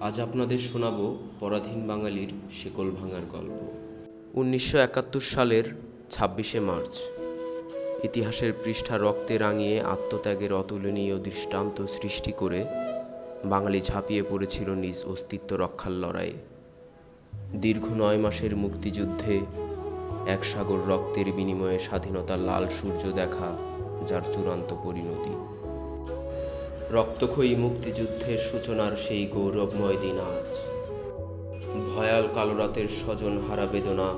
আজ আপনাদের শোনাব পরাধীন বাঙালির শেকল ভাঙার গল্প। 1971 সালের 26শে মার্চ ইতিহাসের পৃষ্ঠা রক্তে রাঙিয়ে আত্মত্যাগের অতুলনীয় দৃষ্টান্ত সৃষ্টি করে বাঙালি ঝাঁপিয়ে পড়েছিল নিজ অস্তিত্ব রক্ষার লড়াইয়ে। দীর্ঘ 9 মাসের মুক্তিযুদ্ধে এক সাগর রক্তের বিনিময়ে স্বাধীনতার লাল সূর্য দেখা, যার চূড়ান্ত পরিণতি। রক্তক্ষয়ী মুক্তিযুদ্ধের সূচনার সেই গৌরবময় দিন আজ। ভয়াল কালো রাতের স্বজন হারা বেদনা,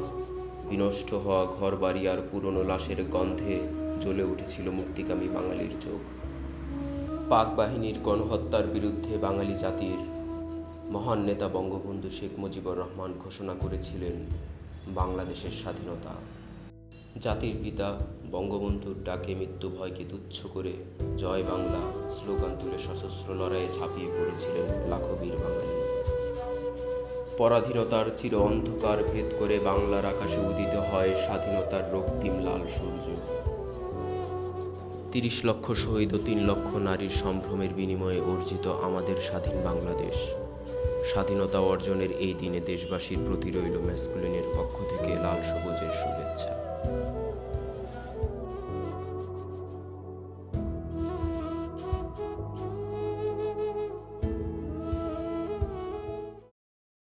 বিনষ্ট হওয়া ঘরবাড়ি আর পুরনো লাশের গন্ধে জ্বলে উঠেছিল মুক্তিকামী বাঙালির চোখ। পাক বাহিনীর গণহত্যার বিরুদ্ধে বাঙালি জাতির মহান নেতা বঙ্গবন্ধু শেখ মুজিবুর রহমান ঘোষণা করেছিলেন বাংলাদেশের স্বাধীনতা। জাতির পিতা বঙ্গবন্ধুর ডাকে মৃত্যু ভয়কে তুচ্ছ করে জয় বাংলা স্লোগান তুলে সশস্ত্র লড়াইয়ে ঝাঁপিয়ে পড়েছিলেন লাখো বীর বাঙালি। পরাধীনতার চির অন্ধকার ভেদ করে বাংলার আকাশে উদিত হয় স্বাধীনতার রক্তিম লাল সূর্য। 30 লক্ষ শহীদ ও 3 লক্ষ নারীর সম্ভ্রমের বিনিময়ে অর্জিত আমাদের স্বাধীন বাংলাদেশ। স্বাধীনতা অর্জনের এই দিনে দেশবাসীর প্রতি রইল ম্যাসকুলিনের পক্ষ থেকে লাল সবুজের শুভেচ্ছা।